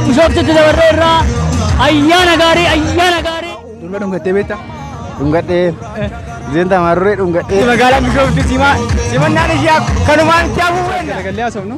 Bishooftu dabarreerra ayyaana gaarii. Dunga dhungattee beektaa? Dhungadhee. Zenta marree dhungadhee. Magaalaa Bishooftu simannaan ishee kanumaan itti hafuudha. Galgallee haasofnu.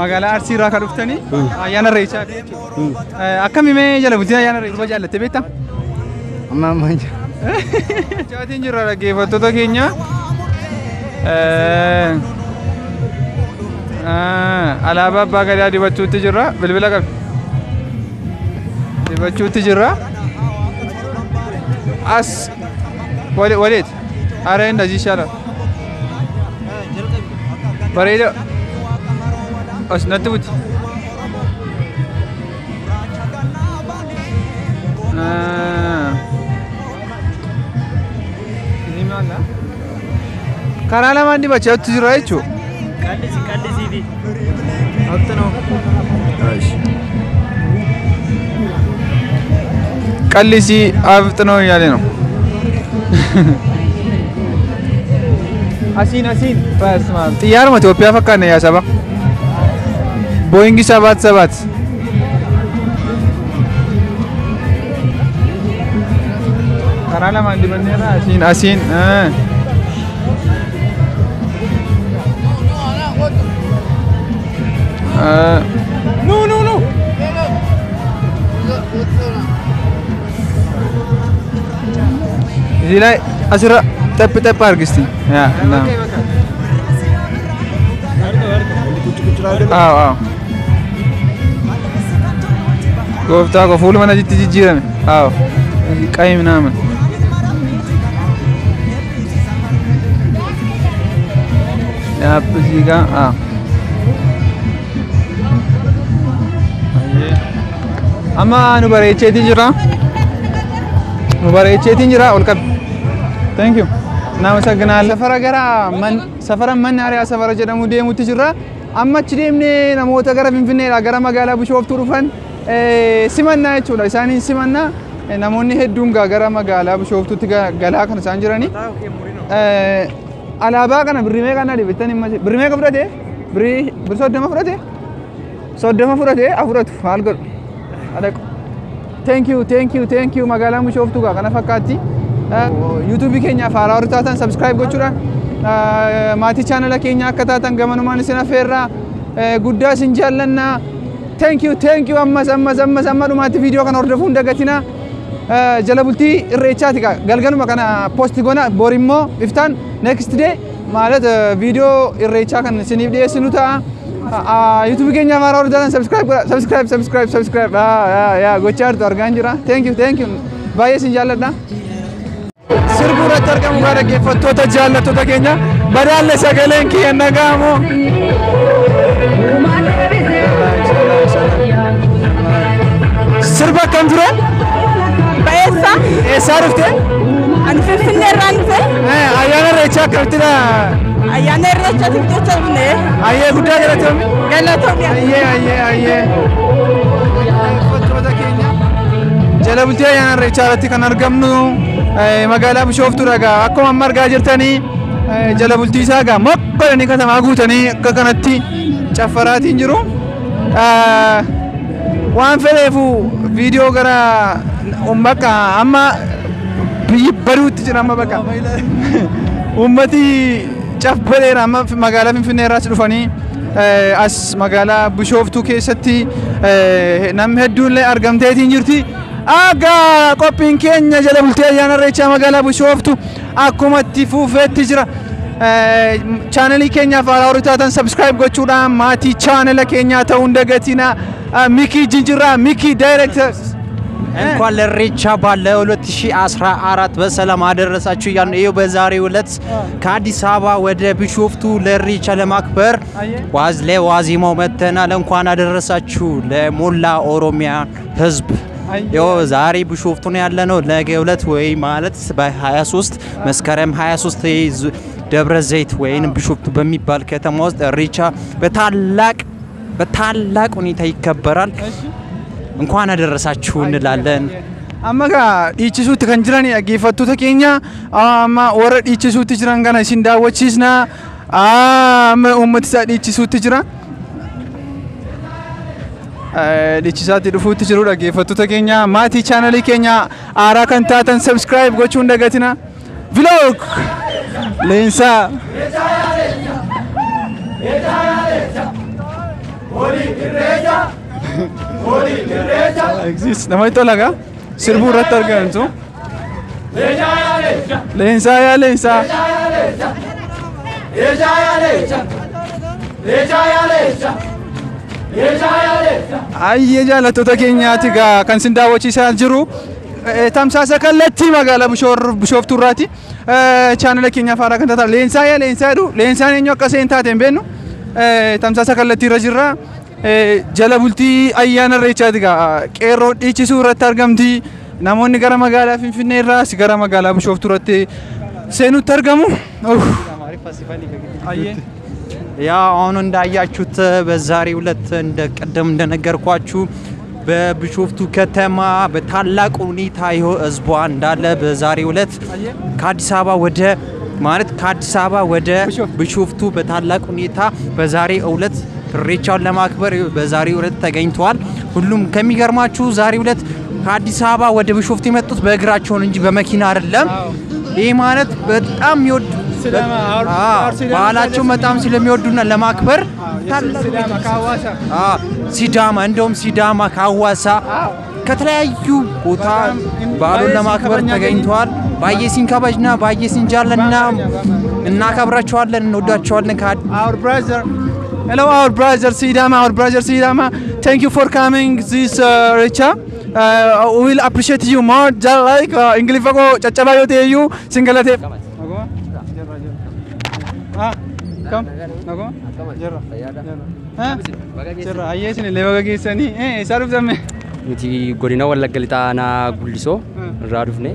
Magaalaa Arsii irraa kan dhuftanii ayyaana Irreechaa jechuudha. Akkamii jala bultii ayyaana Irreechaa jaallattee beektaa? Amma jira. Jaatiin jirra dhaggeeffattoota keenya. Alaabaa abbaa gadaa dibachuutti jirra. Bilbila qabdi. Dibachuutti jirra. As waleet hareen dajii shaala. Bareeda. As natti buti. Karaa lamaan dibachaatti jira jechuudha. Qallisiiti. Qallisii afxanoo yaale no. Asiin. Xiyyaaruma Itoophiyaa fakkaanne yaa saba. Booyingi sabaat. Karaa lamaan dibanneera asiin. No. Zilai asira tepp argisti. Ya, nah. Aw. Gooftaa ko fuula mana jitti jijjiirame. Aw. Qayyim naaman. Ya, pesiga. Amma nu bareecheetii jira ol qab. Thank you. Nama saganal safara man ariya safara jedhamu deemutti jirra. Amma achi deemnee namoota gara Finfinneedhaa gara magaalaa Bishooftuu dhufan simannaa jechuudha. Isaaniin simannaa namoonni hedduun gara magaalaa Bishooftuutti galaa kan isaan jiranii. Alaabaa kana birrimee kana dhibettanii himma. Birrimee ka fudhate? Bir 30 fudhate? 30 fudhate afuratu maal godhu? Adaqo. Thank you. Magaalaa Bishooftuu kana fakkaatti. YouTube keenya faaraa warri taatan subscribe gochuudhaan maatii channel keenya akka taatan gamanumaan isin affeerraa guddaa isin jaallannaa. Thank you ammas dhumaatti viidiyoo kana hordofuun dagatinaa. Jala bultii Irreechaati galgaluma kana post goona borimmoo iftaan next day ማለት viidiyoo Irreechaa kan isiniif dhiyeessinu ta'a. YouTube keenya faaraa warri taatan subscribe. Gochaa jirtu argaan jira. Thank you. Baay'ee isin jaalladha. Sirbuurratti argamu gara dhaggeeffattoota jaallattoota keenya badaalle sagaleen kiyya nagaamu. Sirba akkam ture? Baay'eessa. Eessaa dhufte? Ani Finfinnee irraa dhufe. Ayyaana Irreechaa akkamittidha? Ayyaana Irreechaatiif jecha dhufne. Ayyee guddaa galatoomne. Galatoomne. Ayyee. Dhaggeeffattoota keenya jala bultii ayyaana Irreechaa irratti kan argamnu magaalaa Bishooftuu dhagaa akkuma amma argaa jirtanii jala bultii isaa gaa mokkolanii katamaa guutanii akka kanatti caffaraatiin jiru. Waan fedheefu viidiyoo gara bakka amma biyyi baduutti jira amma bakka uummati caffareera amma magaalaa Finfinnee irraas dhufanii as magaalaa Bishooftuu keessatti namni hedduullee argamteetiin jirti. Aga qophiin keenya jala bultii ayyaana Irreechaa magaalaa Bishooftuu akkuma itti fufeetti jira. Channelii keenyaaf faaraa warri taatan subscribe gochuudhaan maatii channela keenyaa ta'uu hin dagatinaa. Mickey Jinjirraa Mickey Directors እንኳን ለኢሬቻ ባለ 2014 በሰላም አደረሳችሁ እያልን ይኸው በዛሬው ዕለት ከአዲስ አበባ ወደ ቢሾፍቱ ለኢሬቻ ለማክበር ዋዜማው መተናል። እንኳን አደረሳችሁ ለሞላ ኦሮሚያ ህዝብ። ይኸው ዛሬ ቢሾፍቱ ነው ያለነው። ነገ ዕለት ወይ ማለት በ23 መስከረም 23 ደብረ ዘይት ወይንም ቢሾፍቱ በሚባል ከተማ ውስጥ ኢሬቻ በታላቅ ሁኔታ ይከበራል። እንኳን አደረሳችሁ እንላለን። አማጋ ዲቺሱት ከንጅራኒ አገፈቱተ ኬኛ አማ ወረ ዲቺሱት ጅራን ጋና ሲንዳወቺስና ኡመትሳ ዲቺሱት ጅራ dhichisaatti dhufuutti jiru dhaggeeffattoota keenya maatii chaanalii keenya aaraa kan taatan subscribe gochuun dagatina vlog leensaa exist namatti tolaga sirbuu irratti argamtu leensaa yaa leensaa Ayye jaalattoota keenyaati kan sin daawwachiisaa jiru tamsaasa kallattii magaalaa Bishooftuu irraati chaanala keenyaaf haaraa kan taatan leensaa yaa leensaa jedhu leensaan eenyu akka seen taate hin beeknu tamsaasa kallattii irra jirra jala bultii ayyaana irreechaati qeerroo dhiichisuu irratti argamti namoonni gara magaalaa Finfinnee irraa gara magaalaa Bishooftuu irratti seenutti argamu ያ አሁን እንዳያችሁት በዛሬው ዕለት እንደቀደም እንደነገርኳችሁ በቢሾፍቱ ከተማ በታላቅ ሁኔታ ህዝቧ እንዳለ በዛሬው ዕለት ከአዲስ አበባ ወደ ማለት ከአዲስ አበባ ወደ ቢሾፍቱ በታላቅ ሁኔታ በዛሬው ዕለት ኢሬቻውን ለማክበር በዛሬው ዕለት ተገኝተዋል። ሁሉም ከሚገርማችሁ ዛሬው ዕለት ከአዲስ አበባ ወደ ቢሾፍቱ የመጡት በእግራቸው እንጂ በመኪና አይደለም። ይሄ ማለት በጣም ይወድ ባህላቸው በጣም ስለሚወዱና ለማክበር ሲዳማ እንደውም ሲዳማ ካዋሳ ከተለያዩ ቦታ ባህሉን ለማክበር ተገኝተዋል። ባየሲን ከበጅና ባየሲን ጃለና እናከብራቸዋለን እንወዳቸዋለን። Our brother hello our brother Sidama thank you for coming this Richa we will appreciate you more just like English ko chachabayo te you singalate come nago jara jara ayye sini lewaga geessani saruf zamme nuti godina Wallagga Lixaanaa Gullisoo irraa dhufne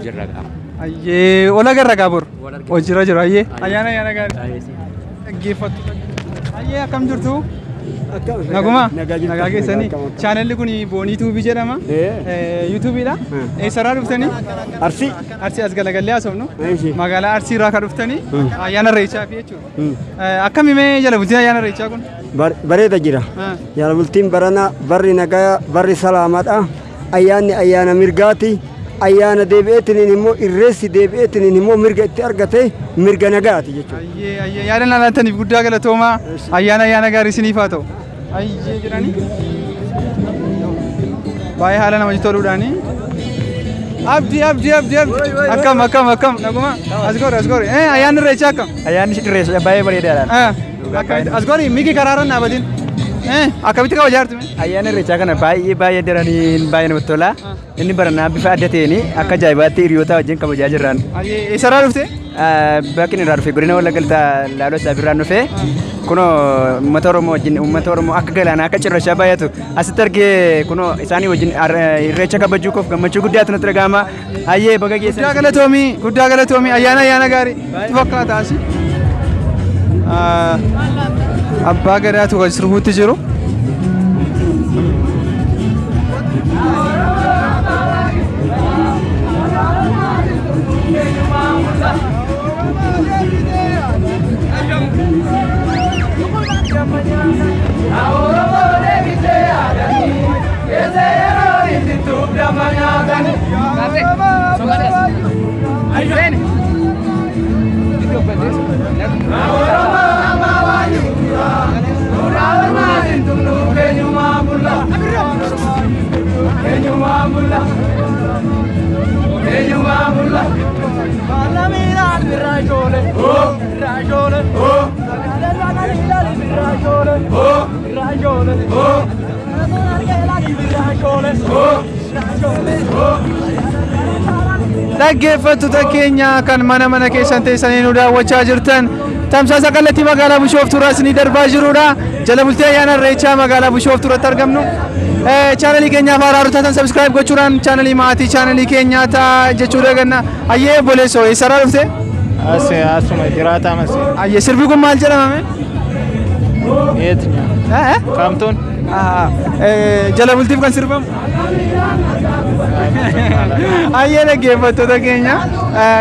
jirra qaba ayye ola garra gabur hojira jira ayye ayyaana gaarii dhaggeeffattu ayye akkam jirtu naguma nagaa geessani chaanalli kun boonii tuubii jedhama yuutuubiidha eessarraa dhuftanii arsii as galagallee haasofnu magaalaa arsii irraa kan dhuftanii ayyaana irreechaa fi jechuudha akkamimee jala bultiin ayyaana irreechaa kun bareeda jira jala bultiin barana barri nagaa barri salaamaadha ayyaanni ayyaana mirgaati ayyaana deebi'eetiin immoo irreessi deebi'eetiin immoo mirga itti argate mirga nagaati jechuudha ayye yaadan laalattaniif guddaa galatoomaa ayyaana gaarii isiniif haa ta'u ayye jirani baay'ee haala nama jitooluudhaani abdi akkam naguma asgoori ayyaanni irreechaa akkam ayyaanni irreechaa baay'ee bareedaadha asgoori miki karaarra naabatiin akkamitti qaba jaartu ayyaana irreechaa kana baay'ee daraniin baay'ee namatti tola inni baranaa bifa adda ta'een akka ajaa'ibaatti hiriyoota wajjin kabajaa jirraan eessarraa dhufte bakki irraa dhufe godina Wallagga Lixaa Saabirraan dhufe kunoo uummata Oromoo akka galaanaa akka cirrachaa baay'atu asitti argee kunoo isaanii wajjin irreecha kabajuu koof gammachuu guddaatu natti dhaga'ama ayyee baga geessan guddaa galatoomii ayyaana gaarii fakkaata asi abbaa gadaatu kan sirbuutti jiru dhaggeeffattoota keenya kan mana keessan teessanii nu daawwachaa jirtan tamsaasa kallattii magaalaa Bishooftuu irraa isinii darbaa jirudha jala bultii ayyaana irreechaa magaalaa Bishooftuu irratti argamnu chaanalii keenyaaf haaraa taatan subscribe gochuudhaan chaanalii maatii chaanalii keenyaa ta'a jechuudha ganna ayyee boleessoo eessarraa dhufte asuma jiraataa masi ayyee sirbi kun maal jedhamame kamtuun jala bultiif kan sirbamu ayyee dhaggeeffattoota keenya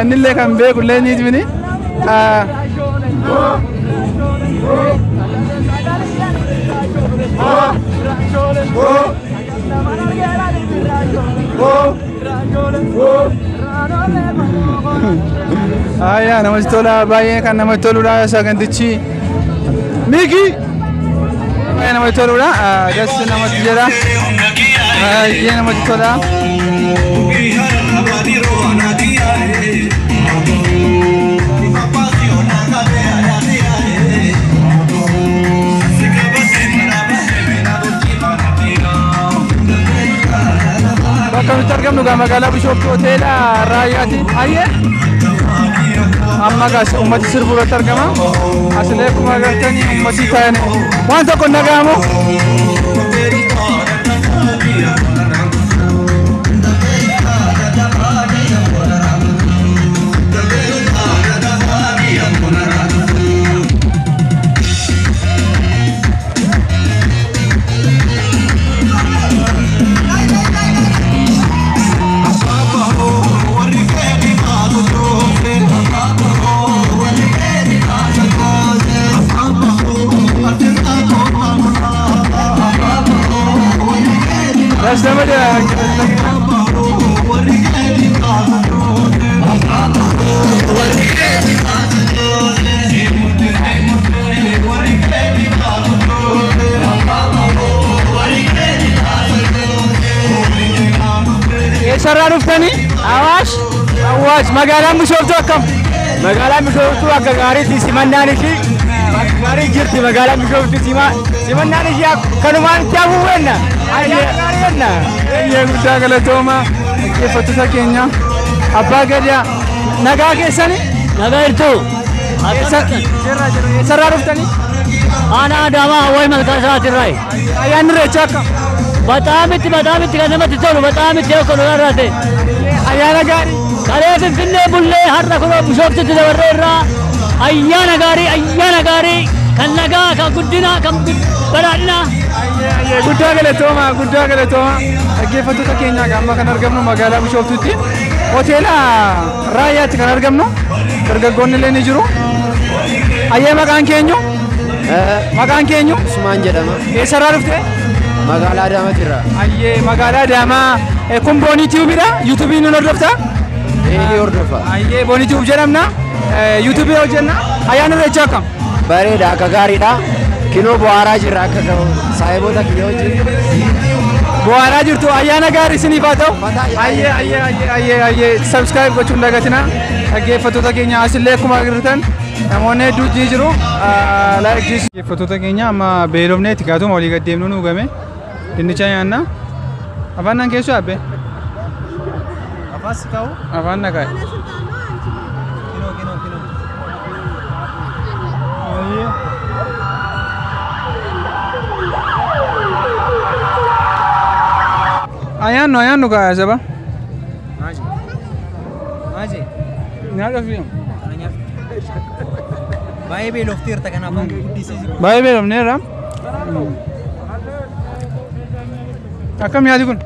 innillee kan beekullee ni jibini Ayya namatti tola baay'ee kan namatti toludha sagantichi Miki baay'ee namatti toludha gas namatti jedha baay'ee namatti tola bakka nuti argamnu magaalaa Bishoftuu hoteela Raayyaati. Ayyee amma gas ummati sirbu irratti argama. Asilee akkuma agartanii ummati ta'an waan tokko nagaamu. Sarara dhuftanii Awaash magaalaan Bishoftuu akkam magaalaan Bishoftuu akka gaariitti simannaan ishii gaarii jirti magaalaan Bishoftuu simannaan ishii kanumaan ta'uu wenna ayyaana guddaa galatooma dhaggeeffattoota keenya abbaa gadaa nagaa keessanii nagaa hirtuu sarara dhuftanii ana Adaamaa Hawwaii malkaa isaatirraa ayyaanni irreechaa akkam በጣም ከነመት ተሉ በጣም ተኮሎ ያራተ አያና ጋሪ ካለ ፍንፍኔ ቡሌ ሀራ ኮሎ ቢሾፍቱ ተወረራ አያና ጋሪ ከነጋ ከጉዲና ከበራድና ጉዳ ገለቶማ አገፈቱ ተከኛ ጋማ ከነርገምኑ መጋላ ቢሾፍቱቲ ሆቴላ ራያት ከነርገምኑ ደርገጎን ለኔ ጅሩ አየ መቃን ኬኙ ሱማን ጀደማ የሰራሩፍቴ magaalaa Adaamatirra ayyee magaalaa Adaamaa kun boonii tiubidha yuutuubiin nu hordofta hordofa ayyee boonii tiub jedhamna yuutuubii hojjenna ayyaana irreechaa akkam bareeda akka gaariidha kinoo bu'aaraa jirra akka saayiboota kiyya wajjin bu'aaraa jirtu ayyaana gaarii isiniif haa ta'u ayyee subscribe gochuun dagatina dhaggeeffattoota keenya asillee akkuma agartan namoonni hedduu jiru dhaggeeffattoota keenya amma beelofneetti kaatuma walii gad deemnu nu game dinnicha nyaanna afaan nan keessoo abbe afaan sikaawu afaan nagaa ayyaannu kaa saba maaji nyaata fiimu baay'ee beelofteerta kanaaf kan guddisiisu baay'ee beelofneerra akkam yaadi kun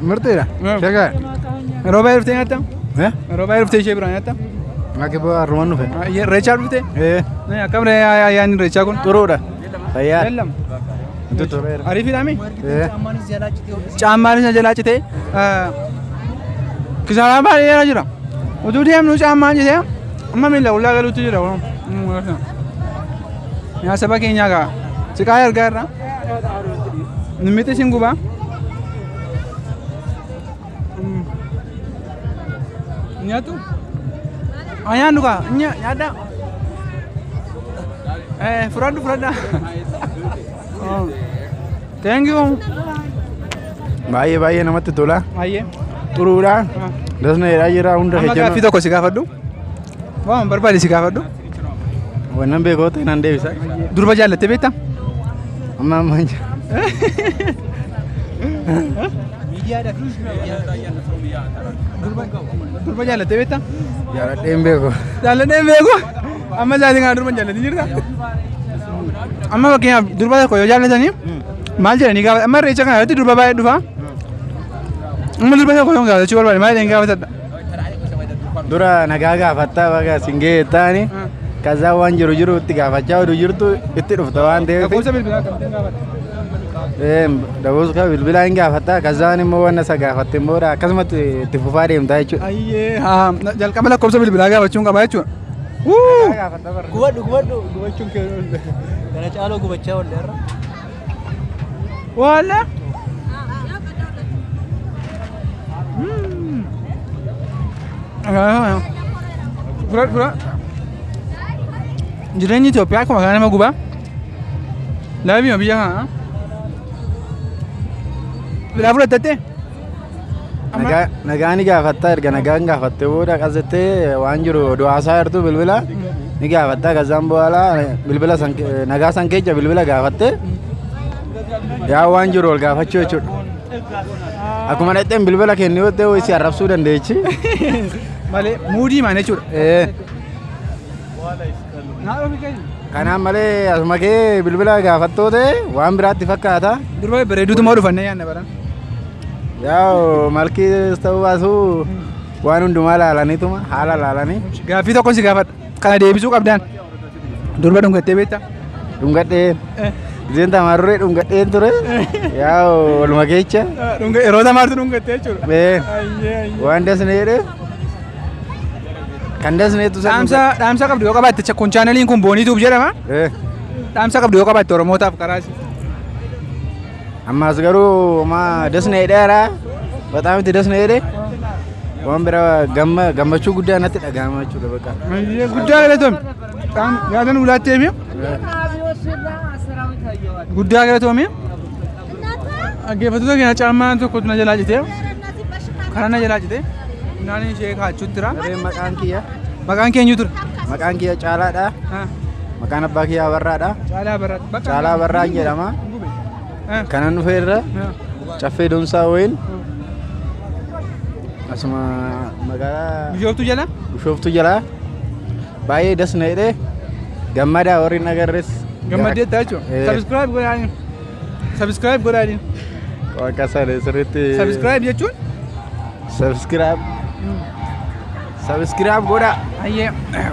murteedha shagaa yeroo baay'ee dhuftee nyaatta yeroo baay'ee dhuftee ishee biraan nyaatta akka arrumaan dhufe irreechaa dhufte akkam ayyaanni irreechaa kun xuruudha fayyaa ariifiidhaami caammaanis jalaa citee kisaaraa baay'eera jira utuu deemnu caammaan citee amma miila qullaa galuutti jira yaa saba keenyaa kaa siqaa ergaa irraa nimmitti isin gubaa nyaatu ayyaannu kaa nyaadda fudhadha thank you baay'ee namatti tola baay'ee xuruudha dasna jedhaa jira hunda amma gaaffii tokko si gaafadhu waan barbaade si gaafadhu wannan beekota nan deebisa durba jaallatte beektaa amma durba jaallatte beektaa jaaladheen beeku amma isaatiin kana durba jaallatti jirta amma fakkeenyaaf durba tokko yoo jaallatanii maal jedhanii gaafata amma irreecha kana irratti durba baay'ee dhufa amma durba tokko yoo gaafachuu barbaade maal jedhanii gaafatadha dura nagaa gaafattaa baga singee taani kaza waan jiru itti gaafachaa oduu jirtu itti dhufta waan ta'eef lakkoofsa bilbilaa akkamitti gaafata Dabus ka bilbila hin gaafata kazaan immoo wanna isa gaafatte immoo akkasumatti itti fufaa deemtaa jechuudha. Ayyee haa jalqaba lakkoofsa bilbilaa gaafachuun qaba jechuudha. Gubadhu gubachuun kee kana caaloo gubachaa walleerra. Wala. Fura. Jireenyi Itoophiyaa akkuma kana nama gubaa. Laabii biyya kana. Bilaa fudhatte? Nagaa ni gaafatta erga nagaan gaafatte booda qasattee waan jiru oduu haasaa jirtu bilbila ni gaafatta kazaan booda bilbila nagaa san keessa bilbila gaafatte yaa waan jiru ol gaafachuu jechuudha. Akkuma dhaqxeen bilbila kennuu yoo ta'u si arrabsuu dandeechi. Malee muudii maan jechuudha. Kanaan malee asuma kee bilbila gaafattoo ta'e waan biraatti fakkaata. Durba bareeduutu moo dhufannee yaadna baran. Yaa malkii ta'uu baasu waan hundumaa laalaniituma haala laalanii. Gaaffii tokko si gaafadha. Kana deebisuu qabdaan. Durba dhungattee beektaa? Dhungadheen. Izeen tamaarree dhungadheen ture. Yaa oluma keecha. Yeroo tamaartu dhungattee jechuudha. Waan dasneedhe. Kan dasneetu dhaamsa qabdu yoo qabaatte kun chaanaliin kun booniituuf jedhama. Dhaamsa qabdu yoo qabaatte Oromootaaf karaasi. Ammas garuu ma dasneedheera. Bataam itti dasneedhe. Waan bira gammachuu guddaa natti dhagahama jechuudha bakka. Guddaa galatoom. Yaadan ulaattee mi'a? Guddaa galatoomii? Dhaggeeffattoota keenya caamaan tokkotu na jalaa citee. Kana na jalaa citee. Naan ishee kaachuutti jira. Maqaan kiyya. Maqaan keenyu ture. Maqaan kiyya Caalaadha. Maqaan abbaa kiyyaa Barraadha. Caalaa Barraan jedhama. Kanan dhufeerra caffee doomsaa wayin asuma magaalaa Bishooftuu jala baay'ee dasneedhe gammadaa warri nagarres gammadee jechuudha. Subscribe godhaadhin. Akka sana sirriitti Subscribe jechuun subscribe godha. Ayyee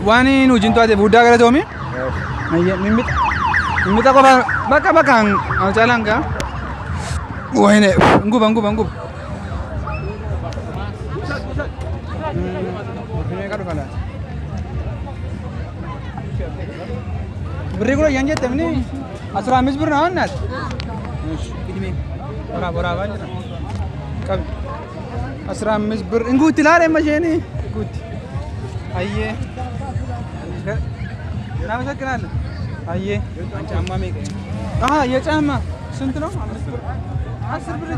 waan nu wajjin taate guddaa galatoomi. Ayyee mimmixa qofa bakkaan caalaan gaa. Wayne nguba. Birri gula yang jette mini asra mis birna annat. Kidime. Bora banjira. Kab asra mis bir ingu tilare masheni. Gut. Ayye. Nama sakran. Ayye. Camma me ke. Ye camma. Sunt no? 10 ብር